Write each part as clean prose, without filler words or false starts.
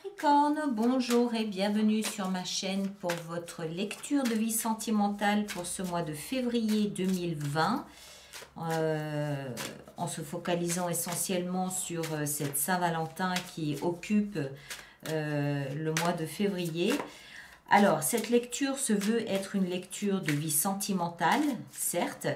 Capricorne, bonjour et bienvenue sur ma chaîne pour votre lecture de vie sentimentale pour ce mois de février 2020. En se focalisant essentiellement sur cette Saint-Valentin qui occupe le mois de février. Alors, cette lecture se veut être une lecture de vie sentimentale, certes.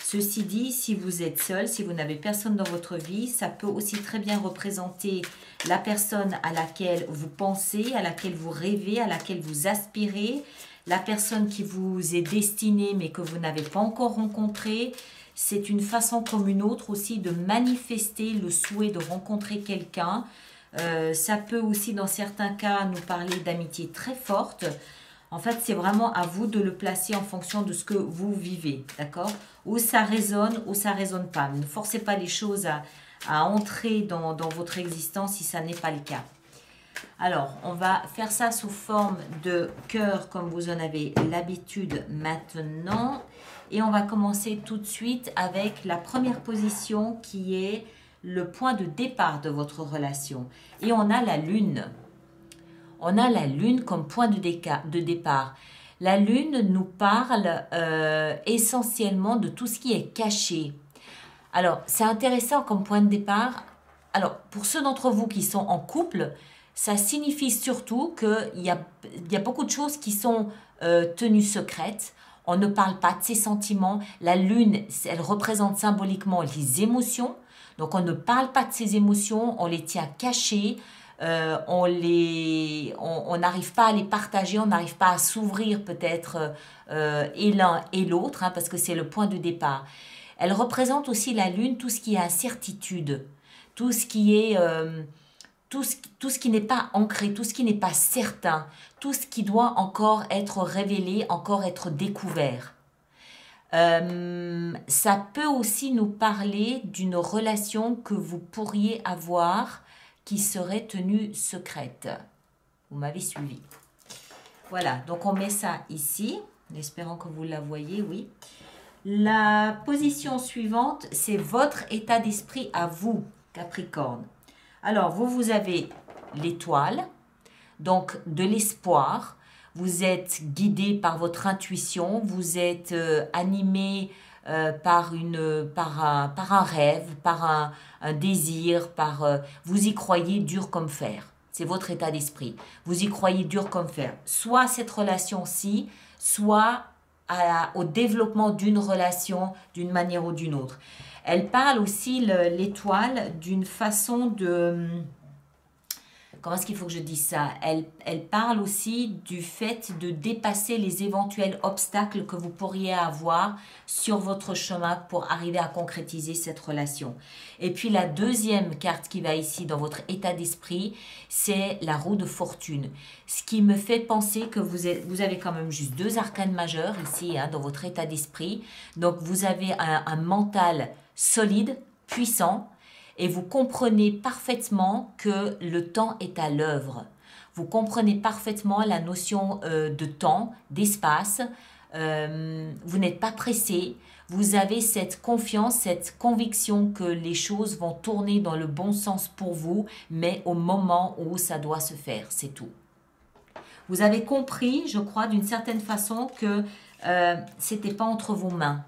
Ceci dit, si vous êtes seul, si vous n'avez personne dans votre vie, ça peut aussi très bien représenter la personne à laquelle vous pensez, à laquelle vous rêvez, à laquelle vous aspirez, la personne qui vous est destinée mais que vous n'avez pas encore rencontrée. C'est une façon comme une autre aussi de manifester le souhait de rencontrer quelqu'un. Ça peut aussi dans certains cas nous parler d'amitié très forte. En fait, c'est vraiment à vous de le placer en fonction de ce que vous vivez, d'accord? Où ça résonne, où ça résonne pas. Ne forcez pas les choses à entrer dans votre existence si ça n'est pas le cas. Alors, on va faire ça sous forme de cœur comme vous en avez l'habitude maintenant. Et on va commencer tout de suite avec la première position qui est le point de départ de votre relation. Et on a la lune. On a la lune comme point de départ. La lune nous parle essentiellement de tout ce qui est caché. Alors, c'est intéressant comme point de départ. Alors, pour ceux d'entre vous qui sont en couple, ça signifie surtout qu'il y a beaucoup de choses qui sont tenues secrètes. On ne parle pas de ses sentiments. La lune, elle représente symboliquement les émotions. Donc, on ne parle pas de ses émotions, on les tient cachées. On n'arrive pas à les partager, on n'arrive pas à s'ouvrir peut-être et l'un et l'autre, hein, parce que c'est le point de départ. Elle représente aussi la lune, tout ce qui est incertitude, tout ce qui est tout ce qui n'est pas ancré, tout ce qui n'est pas certain, tout ce qui doit encore être révélé, encore être découvert. Ça peut aussi nous parler d'une relation que vous pourriez avoir qui serait tenue secrète. Vous m'avez suivi. Voilà, donc on met ça ici, en espérant que vous la voyez, oui. La position suivante, c'est votre état d'esprit à vous, Capricorne. Alors, vous avez l'étoile, donc de l'espoir. Vous êtes guidé par votre intuition, vous êtes animé par un rêve, par un désir, vous y croyez dur comme fer. C'est votre état d'esprit. Vous y croyez dur comme fer. Soit à cette relation-ci, soit au développement d'une relation d'une manière ou d'une autre. Elle parle aussi, l'étoile, d'une façon de... Comment est-ce qu'il faut que je dise ça? Elle parle aussi du fait de dépasser les éventuels obstacles que vous pourriez avoir sur votre chemin pour arriver à concrétiser cette relation. Et puis la deuxième carte qui va ici dans votre état d'esprit, c'est la roue de fortune. Ce qui me fait penser que vous avez quand même juste deux arcanes majeures ici hein, dans votre état d'esprit. Donc vous avez un mental solide, puissant, et vous comprenez parfaitement que le temps est à l'œuvre. Vous comprenez parfaitement la notion de temps, d'espace. Vous n'êtes pas pressé. Vous avez cette confiance, cette conviction que les choses vont tourner dans le bon sens pour vous, mais au moment où ça doit se faire, c'est tout. Vous avez compris, je crois, d'une certaine façon que c'était pas entre vos mains.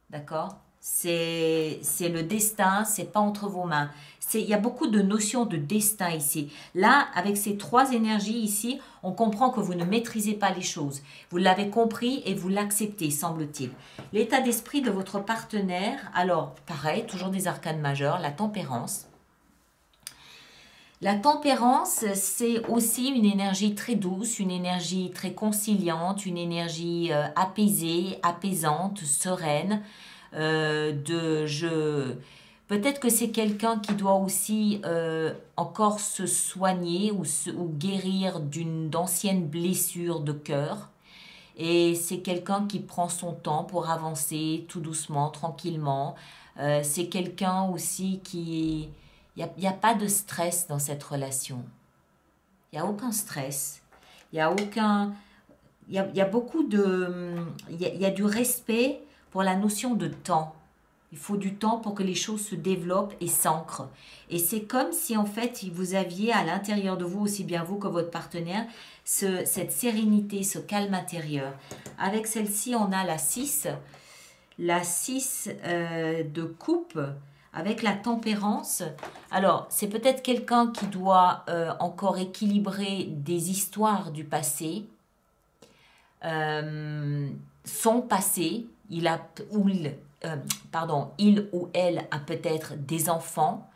D'accord ? C'est le destin, c'est pas entre vos mains. Il y a beaucoup de notions de destin ici. Là, avec ces trois énergies ici, on comprend que vous ne maîtrisez pas les choses. Vous l'avez compris et vous l'acceptez, semble-t-il. L'état d'esprit de votre partenaire, alors, pareil, toujours des arcanes majeures, la tempérance. La tempérance, c'est aussi une énergie très douce, une énergie très conciliante, une énergie apaisée, apaisante, sereine. Peut-être que c'est quelqu'un qui doit aussi encore se soigner ou guérir d'anciennes blessures de cœur. Et c'est quelqu'un qui prend son temps pour avancer tout doucement, tranquillement. C'est quelqu'un aussi qui... Il n'y a pas de stress dans cette relation. Il n'y a aucun stress. Il y a aucun... Il y a beaucoup de... Il y a du respect pour la notion de temps. Il faut du temps pour que les choses se développent et s'ancrent. Et c'est comme si en fait vous aviez à l'intérieur de vous, aussi bien vous que votre partenaire, cette sérénité, ce calme intérieur. Avec celle-ci, on a la 6 de coupe avec la tempérance. Alors, c'est peut-être quelqu'un qui doit encore équilibrer des histoires du passé, son passé. Il ou elle a peut-être des enfants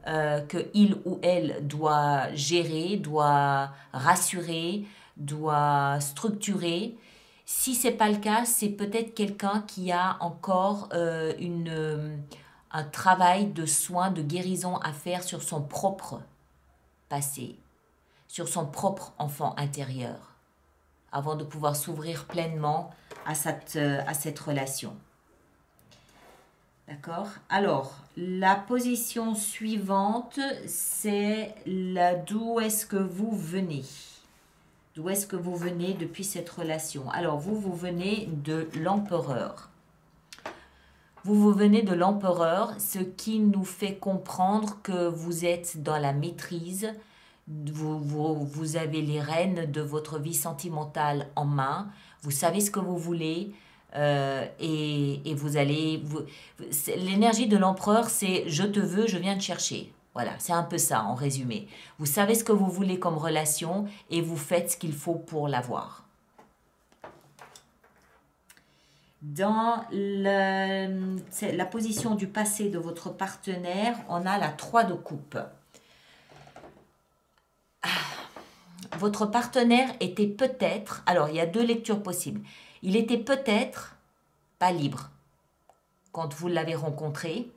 que il ou elle doit gérer, doit rassurer, doit structurer. Si c'est pas le cas, c'est peut-être quelqu'un qui a encore un travail de soin, de guérison à faire sur son propre passé, sur son propre enfant intérieur, avant de pouvoir s'ouvrir pleinement à cette relation. D'accord? Alors, la position suivante, c'est d'où est-ce que vous venez? D'où est-ce que vous venez depuis cette relation? Alors, vous venez de l'empereur. Vous venez de l'empereur, ce qui nous fait comprendre que vous êtes dans la maîtrise. Vous avez les rênes de votre vie sentimentale en main. Vous savez ce que vous voulez. Et vous allez... L'énergie de l'empereur, c'est « je te veux, je viens te chercher ». Voilà, c'est un peu ça en résumé. Vous savez ce que vous voulez comme relation et vous faites ce qu'il faut pour l'avoir. Dans la position du passé de votre partenaire, on a la 3 de coupe. Votre partenaire était peut-être... Alors, il y a 2 lectures possibles. Il était peut-être pas libre quand vous l'avez rencontré.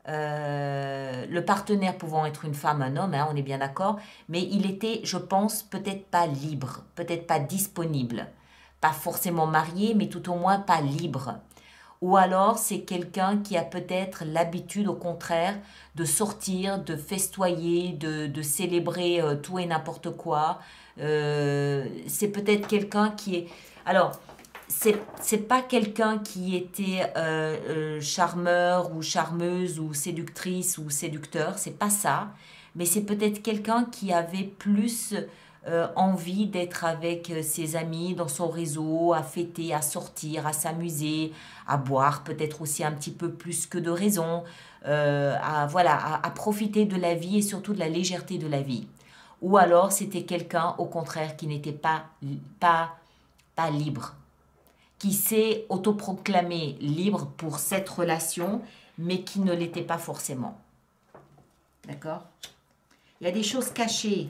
Le partenaire pouvant être une femme, un homme, hein, on est bien d'accord, mais il était, je pense, peut-être pas libre, peut-être pas disponible, pas forcément marié, mais tout au moins pas libre. Ou alors c'est quelqu'un qui a peut-être l'habitude, au contraire, de sortir, de festoyer, de célébrer tout et n'importe quoi. C'est peut-être quelqu'un qui est... Alors, c'est pas quelqu'un qui était charmeur ou charmeuse ou séductrice ou séducteur, c'est pas ça, mais c'est peut-être quelqu'un qui avait plus envie d'être avec ses amis dans son réseau, à fêter, à sortir, à s'amuser, à boire peut-être aussi un petit peu plus que de raison, à profiter de la vie et surtout de la légèreté de la vie. Ou alors c'était quelqu'un au contraire qui n'était pas libre, qui s'est autoproclamé libre pour cette relation, mais qui ne l'était pas forcément. D'accord? Il y a des choses cachées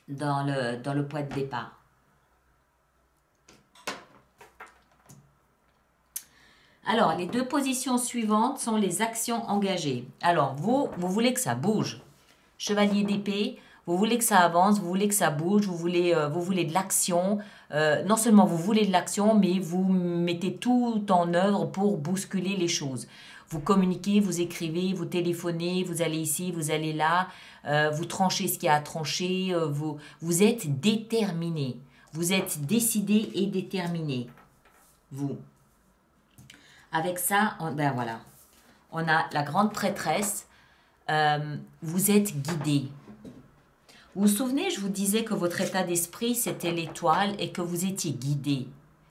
dans le point de départ. Alors, les 2 positions suivantes sont les actions engagées. Alors, vous voulez que ça bouge. Chevalier d'épée, vous voulez que ça avance, vous voulez que ça bouge, vous voulez de l'action. Non seulement vous voulez de l'action, mais vous mettez tout en œuvre pour bousculer les choses. Vous communiquez, vous écrivez, vous téléphonez, vous allez ici, vous allez là, vous tranchez ce qu'il y a à trancher, vous êtes déterminé. Vous êtes décidé et déterminé. Vous. Avec ça, ben voilà, on a la grande prêtresse. Vous êtes guidé. Vous vous souvenez, je vous disais que votre état d'esprit, c'était l'étoile et que vous étiez guidé.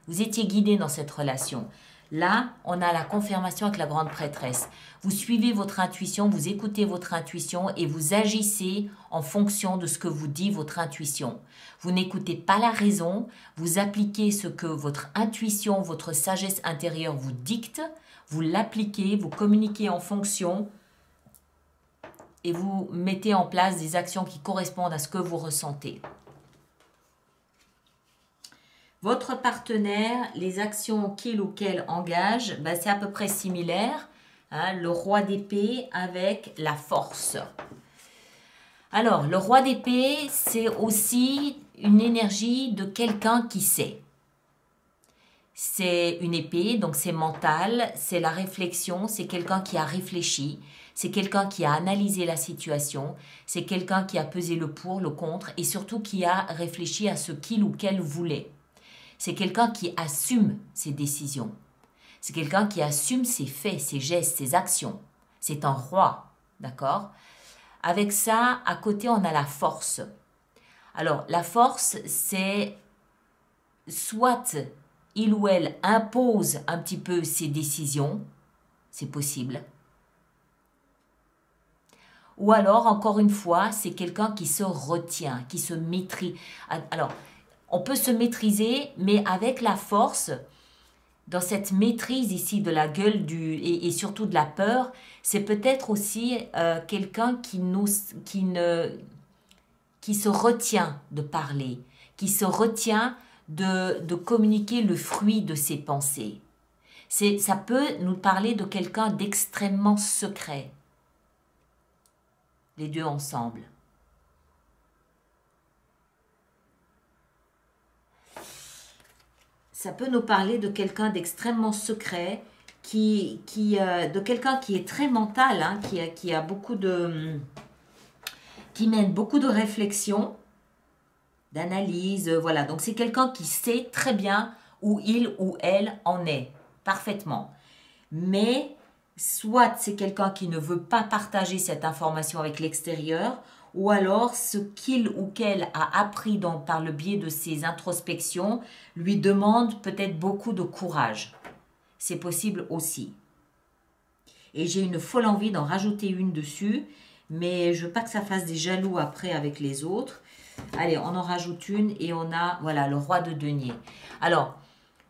Vous étiez guidé dans cette relation. Là, on a la confirmation avec la grande prêtresse. Vous suivez votre intuition, vous écoutez votre intuition et vous agissez en fonction de ce que vous dit votre intuition. Vous n'écoutez pas la raison, vous appliquez ce que votre intuition, votre sagesse intérieure vous dicte, vous l'appliquez, vous communiquez en fonction et vous mettez en place des actions qui correspondent à ce que vous ressentez. Votre partenaire, les actions qu'il ou qu'elle engage, ben c'est à peu près similaire. Hein, le roi d'épée avec la force. Alors, le roi d'épée, c'est aussi une énergie de quelqu'un qui sait. C'est une épée, donc c'est mental, c'est la réflexion, c'est quelqu'un qui a réfléchi, c'est quelqu'un qui a analysé la situation, c'est quelqu'un qui a pesé le pour, le contre et surtout qui a réfléchi à ce qu'il ou qu'elle voulait. C'est quelqu'un qui assume ses décisions. C'est quelqu'un qui assume ses faits, ses gestes, ses actions. C'est un roi, d'accord? Avec ça, à côté, on a la force. Alors, la force, c'est soit il ou elle impose un petit peu ses décisions, c'est possible. Ou alors, encore une fois, c'est quelqu'un qui se retient, qui se maîtrise. Alors, on peut se maîtriser, mais avec la force, dans cette maîtrise ici de la gueule et surtout de la peur, c'est peut-être aussi quelqu'un qui se retient de parler, qui se retient de communiquer le fruit de ses pensées. Ça peut nous parler de quelqu'un d'extrêmement secret, les deux ensemble. Ça peut nous parler de quelqu'un d'extrêmement secret, de quelqu'un qui est très mental, hein, qui a beaucoup qui mène beaucoup de réflexion, d'analyse, voilà. Donc c'est quelqu'un qui sait très bien où il ou elle en est, parfaitement. Mais soit c'est quelqu'un qui ne veut pas partager cette information avec l'extérieur, ou alors ce qu'il ou qu'elle a appris par le biais de ses introspections lui demande peut-être beaucoup de courage. C'est possible aussi. Et j'ai une folle envie d'en rajouter une dessus, mais je veux pas que ça fasse des jaloux après avec les autres. Allez, on en rajoute une et on a, voilà, le roi de denier. Alors,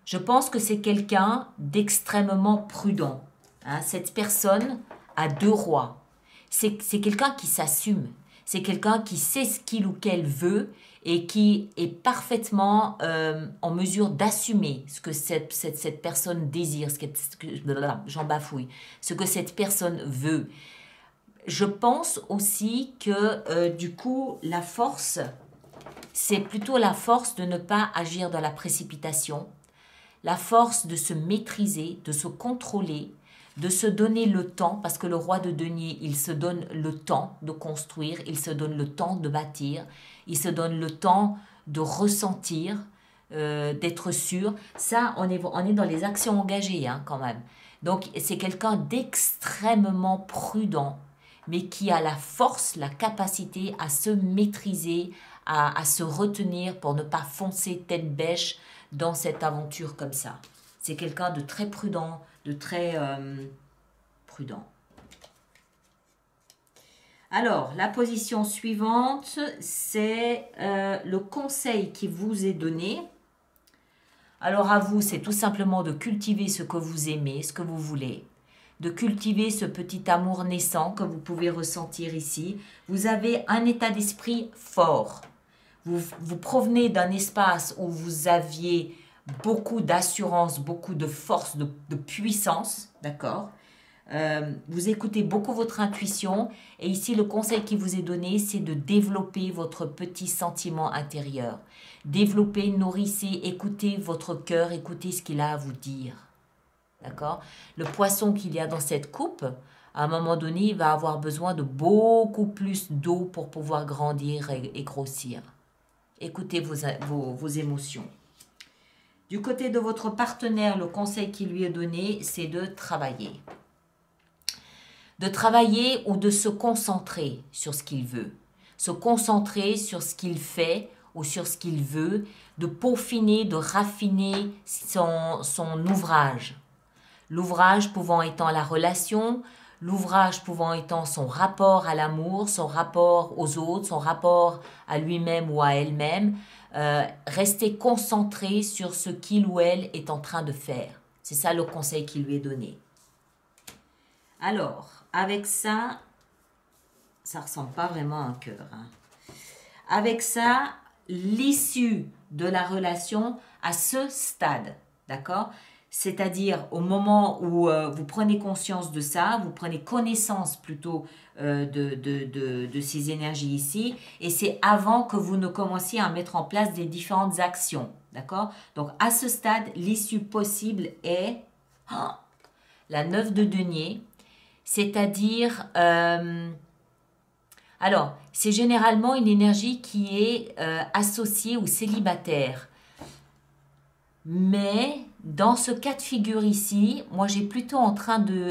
je pense que c'est quelqu'un d'extrêmement prudent. Hein. Cette personne a deux rois. C'est quelqu'un qui s'assume. C'est quelqu'un qui sait ce qu'il ou qu'elle veut et qui est parfaitement en mesure d'assumer ce que cette personne désire, j'en bafouille, ce que cette personne veut. Je pense aussi que du coup, la force, c'est plutôt la force de ne pas agir dans la précipitation, la force de se maîtriser, de se contrôler, de se donner le temps, parce que le roi de denier, il se donne le temps de construire, il se donne le temps de bâtir, il se donne le temps de ressentir, d'être sûr. Ça, on est dans les actions engagées hein, quand même. Donc, c'est quelqu'un d'extrêmement prudent, mais qui a la force, la capacité à se maîtriser, à se retenir pour ne pas foncer tête bêche dans cette aventure comme ça. C'est quelqu'un de très prudent, de très prudent. Alors, la position suivante, c'est le conseil qui vous est donné. Alors à vous, c'est tout simplement de cultiver ce que vous aimez, ce que vous voulez. De cultiver ce petit amour naissant que vous pouvez ressentir ici. Vous avez un état d'esprit fort. Vous provenez d'un espace où vous aviez beaucoup d'assurance, beaucoup de force, de puissance, d'accord? Vous écoutez beaucoup votre intuition et ici le conseil qui vous est donné, c'est de développer votre petit sentiment intérieur. Développez, nourrissez, écoutez votre cœur, écoutez ce qu'il a à vous dire. D'accord? Le poisson qu'il y a dans cette coupe, à un moment donné, il va avoir besoin de beaucoup plus d'eau pour pouvoir grandir et grossir. Écoutez vos émotions. Du côté de votre partenaire, le conseil qui lui est donné, c'est de travailler. De travailler ou de se concentrer sur ce qu'il veut. Se concentrer sur ce qu'il fait ou sur ce qu'il veut, de peaufiner, de raffiner son ouvrage. L'ouvrage pouvant étant la relation, l'ouvrage pouvant étant son rapport à l'amour, son rapport aux autres, son rapport à lui-même ou à elle-même. Rester concentré sur ce qu'il ou elle est en train de faire. C'est ça le conseil qui lui est donné. Alors, avec ça, ça ressemble pas vraiment à un cœur. Hein. Avec ça, l'issue de la relation à ce stade, d'accord? C'est-à-dire au moment où vous prenez conscience de ça, vous prenez connaissance plutôt de ces énergies ici, et c'est avant que vous ne commenciez à mettre en place des différentes actions, d'accord? Donc à ce stade, l'issue possible est la 9 de denier, c'est-à-dire... alors, c'est généralement une énergie qui est associée ou célibataire. Mais Dans ce cas de figure ici, moi j'ai plutôt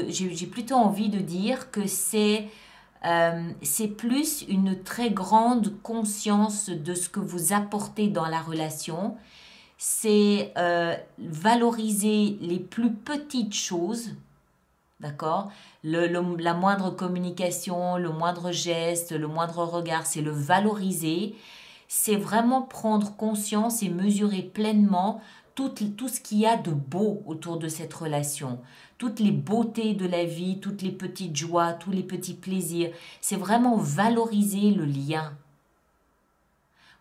j'ai plutôt envie de dire que c'est plus une très grande conscience de ce que vous apportez dans la relation. C'est valoriser les plus petites choses, d'accord? La moindre communication, le moindre geste, le moindre regard, c'est le valoriser. C'est vraiment prendre conscience et mesurer pleinement tout ce qu'il y a de beau autour de cette relation, toutes les beautés de la vie, toutes les petites joies, tous les petits plaisirs. C'est vraiment valoriser le lien.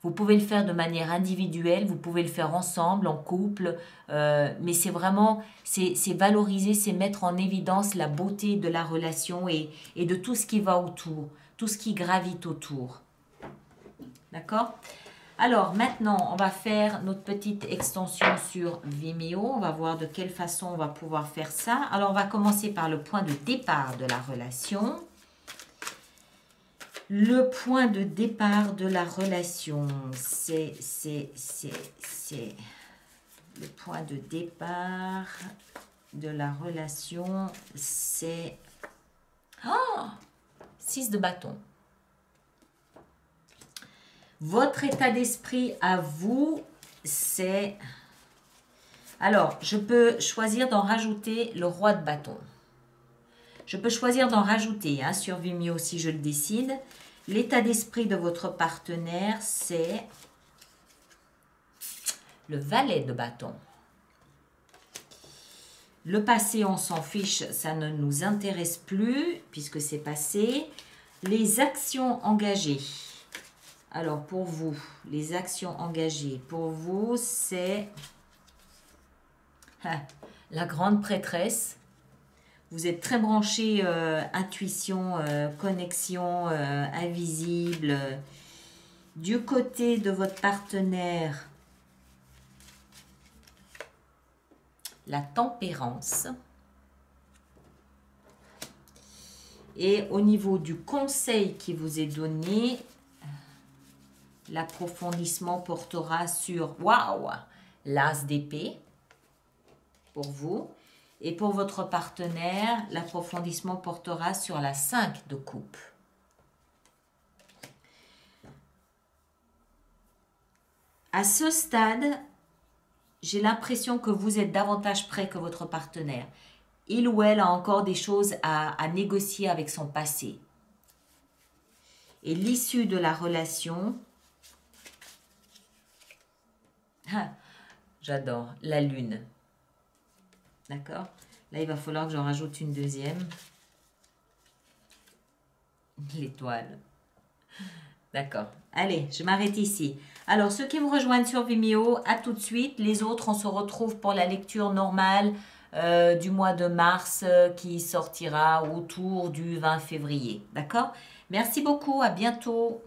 Vous pouvez le faire de manière individuelle, vous pouvez le faire ensemble, en couple, mais c'est vraiment, c'est valoriser, c'est mettre en évidence la beauté de la relation et de tout ce qui va autour, tout ce qui gravite autour. D'accord? Alors maintenant, on va faire notre petite extension sur Vimeo. On va voir de quelle façon on va pouvoir faire ça. Alors, on va commencer par le point de départ de la relation. Le point de départ de la relation, c'est le point de départ de la relation, c'est 6 de bâton. Votre état d'esprit à vous, c'est... Alors, je peux choisir d'en rajouter le roi de bâton. Je peux choisir d'en rajouter sur Vimeo si je le décide. L'état d'esprit de votre partenaire, c'est le valet de bâton. Le passé, on s'en fiche, ça ne nous intéresse plus puisque c'est passé. Les actions engagées. Alors, pour vous, les actions engagées, pour vous, c'est la grande prêtresse. Vous êtes très branché intuition, connexion invisible. Du côté de votre partenaire, la tempérance. Et au niveau du conseil qui vous est donné, l'approfondissement portera sur, waouh, l'as d'épée pour vous. Et pour votre partenaire, l'approfondissement portera sur la 5 de coupe. À ce stade, j'ai l'impression que vous êtes davantage prêt que votre partenaire. Il ou elle a encore des choses à négocier avec son passé. Et l'issue de la relation... j'adore, la lune. D'accord? Là, il va falloir que j'en rajoute une deuxième. L'étoile. D'accord. Allez, je m'arrête ici. Alors, ceux qui me rejoignent sur Vimeo, à tout de suite. Les autres, on se retrouve pour la lecture normale du mois de mars qui sortira autour du 20 février. D'accord? Merci beaucoup. À bientôt.